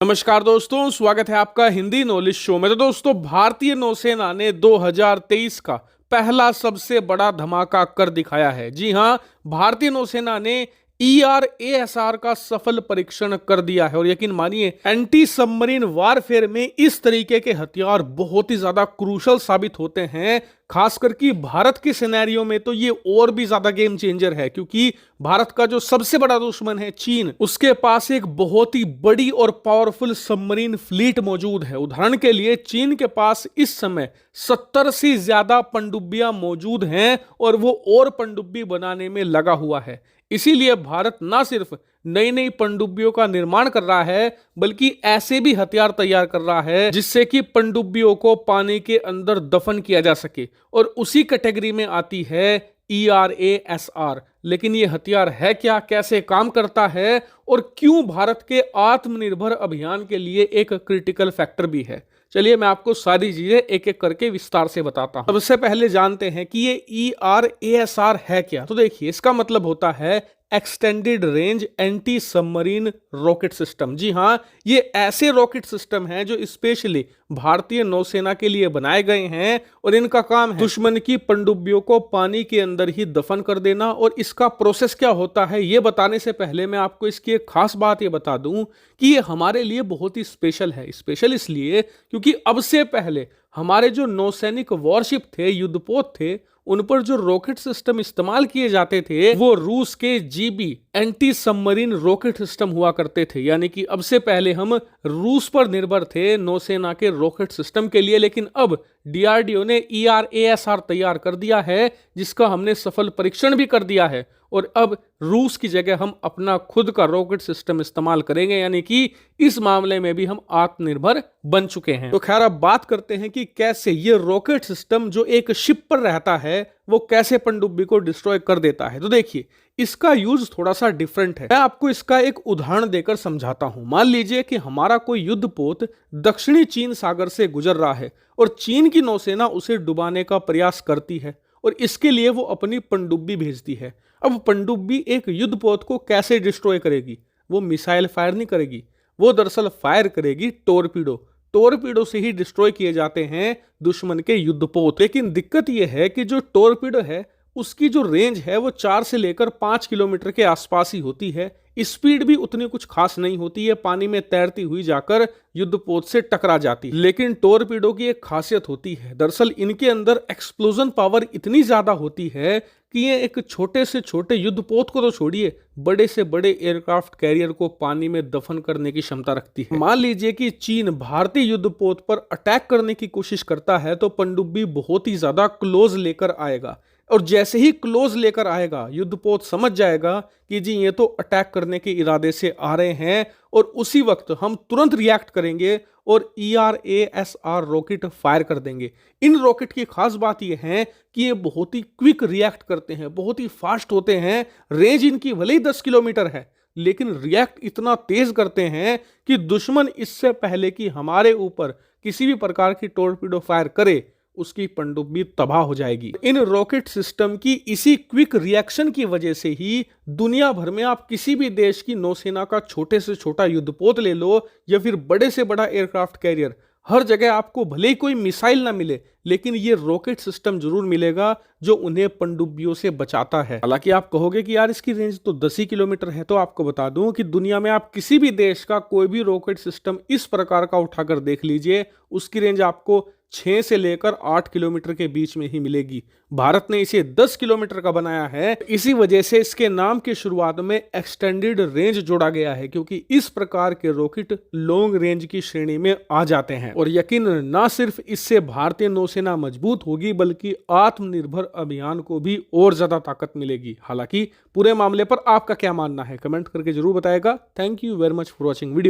नमस्कार दोस्तों, स्वागत है आपका हिंदी नॉलेज शो में। तो दोस्तों, भारतीय नौसेना ने 2023 का पहला सबसे बड़ा धमाका कर दिखाया है। जी हां, भारतीय नौसेना ने ERASR का सफल परीक्षण कर दिया है। और यकीन मानिए, एंटी सबमरीन वारफेयर में इस तरीके के हथियार बहुत ही ज्यादा क्रूशल साबित होते हैं। खासकर कि भारत के सिनेरियो में तो ये और भी ज्यादा गेम चेंजर है, क्योंकि भारत का जो सबसे बड़ा दुश्मन है चीन, उसके पास एक बहुत ही बड़ी और पावरफुल सबमरीन फ्लीट मौजूद है। उदाहरण के लिए, चीन के पास इस समय 70 से ज्यादा पनडुब्बियां मौजूद हैं और वो और पनडुब्बी बनाने में लगा हुआ है। इसीलिए भारत ना सिर्फ नई नई पनडुब्बियों का निर्माण कर रहा है, बल्कि ऐसे भी हथियार तैयार कर रहा है जिससे कि पनडुब्बियों को पानी के अंदर दफन किया जा सके। और उसी कैटेगरी में आती है ERASR। लेकिन ये हथियार है क्या, कैसे काम करता है और क्यों भारत के आत्मनिर्भर अभियान के लिए एक क्रिटिकल फैक्टर भी है, चलिए मैं आपको सारी चीजें एक एक करके विस्तार से बताता हूं। सबसे पहले जानते हैं कि ये ERASR है क्या। तो देखिए, इसका मतलब होता है extended range anti submarine rocket system. जी हां, ये ऐसे रॉकेट सिस्टम हैं जो स्पेशली भारतीय नौसेना के लिए बनाए गए हैं और इनका काम है दुश्मन की पनडुब्बियों को पानी के अंदर ही दफन कर देना। और इसका प्रोसेस क्या होता है, ये बताने से पहले मैं आपको इसकी एक खास बात ये बता दूं कि ये हमारे लिए बहुत ही स्पेशल है। स्पेशल इसलिए क्योंकि अब से पहले हमारे जो नौसैनिक वॉरशिप थे, युद्धपोत थे, उन पर जो रॉकेट सिस्टम इस्तेमाल किए जाते थे वो रूस के GB anti submarine rocket system हुआ करते थे। यानी कि अब से पहले हम रूस पर निर्भर थे नौसेना के रॉकेट सिस्टम के लिए। लेकिन अब DRDO ने ERASR तैयार कर दिया है, जिसका हमने सफल परीक्षण भी कर दिया है। और अब रूस की जगह हम अपना खुद का रॉकेट सिस्टम इस्तेमाल करेंगे, यानी कि इस मामले में भी हम आत्मनिर्भर बन चुके हैं। तो खैर, अब बात करते हैं कि कैसे ये रॉकेट सिस्टम जो एक शिप पर रहता है वो कैसे पनडुब्बी को डिस्ट्रॉय कर देता है। तो देखिए, इसका यूज थोड़ा सा डिफरेंट है। मैं आपको इसका एक उदाहरण देकर समझाता हूं। मान लीजिए कि हमारा कोई युद्धपोत दक्षिणी चीन सागर से गुजर रहा है और चीन की नौसेना उसे डुबाने का प्रयास करती है और इसके लिए वो अपनी पनडुब्बी भेजती है। अब पनडुब्बी एक युद्धपोत को कैसे डिस्ट्रॉय करेगी? वो मिसाइल फायर नहीं करेगी, वो दरअसल फायर करेगी टोरपीडो। टोरपीडो से ही डिस्ट्रॉय किए जाते हैं दुश्मन के युद्धपोत। लेकिन दिक्कत यह है कि जो टोरपीडो है उसकी जो रेंज है वो 4 से लेकर 5 किलोमीटर के आसपास ही होती है। स्पीड भी उतनी कुछ खास नहीं होती है, पानी में तैरती हुई जाकर युद्धपोत से टकरा जाती है। लेकिन टोरपीडो की एक खासियत होती है, दरअसल इनके अंदर एक्सप्लोजन पावर इतनी ज्यादा होती है कि ये एक छोटे से छोटे युद्धपोत को तो छोड़िए, बड़े से बड़े एयरक्राफ्ट कैरियर को पानी में दफन करने की क्षमता रखती है। मान लीजिए कि चीन भारतीय युद्धपोत पर अटैक करने की कोशिश करता है तो पनडुब्बी बहुत ही ज्यादा क्लोज लेकर आएगा। और जैसे ही क्लोज लेकर आएगा, युद्धपोत समझ जाएगा कि जी ये तो अटैक करने के इरादे से आ रहे हैं, और उसी वक्त हम तुरंत रिएक्ट करेंगे और ERASR रॉकेट फायर कर देंगे। इन रॉकेट की खास बात यह है कि ये बहुत ही क्विक रिएक्ट करते हैं, बहुत ही फास्ट होते हैं। रेंज इनकी भले ही 10 किलोमीटर है, लेकिन रिएक्ट इतना तेज करते हैं कि दुश्मन इससे पहले कि हमारे ऊपर किसी भी प्रकार की टोरपीडो फायर करे, उसकी पनडुब्बी तबाह हो जाएगी। इन रॉकेट सिस्टम की इसी क्विक रिएक्शन की वजह से ही दुनिया भर में आप किसी भी देश की नौसेना का छोटे से छोटा युद्धपोत ले लो या फिर बड़े से बड़ा एयरक्राफ्ट कैरियर, हर जगह आपको भले ही कोई मिसाइल ना मिले, लेकिन ये रॉकेट सिस्टम जरूर मिलेगा जो उन्हें पनडुब्बियों से बचाता है। हालांकि आप कहोगे कि यार इसकी रेंज तो 10 ही किलोमीटर है, तो आपको बता दूं कि दुनिया में आप किसी भी देश का कोई भी रॉकेट सिस्टम इस प्रकार का उठाकर देख लीजिए, उसकी रेंज आपको 6 से लेकर 8 किलोमीटर के बीच में ही मिलेगी। भारत ने इसे 10 किलोमीटर का बनाया है, इसी वजह से इसके नाम की शुरुआत में एक्सटेंडेड रेंज जोड़ा गया है, क्योंकि इस प्रकार के रॉकेट लॉन्ग रेंज की श्रेणी में आ जाते हैं। और यकीन, ना सिर्फ इससे भारतीय नौसेना मजबूत होगी, बल्कि आत्मनिर्भर अभियान को भी और ज्यादा ताकत मिलेगी। हालांकि पूरे मामले पर आपका क्या मानना है, कमेंट करके जरूर बताएगा। Thank you very much for watching video.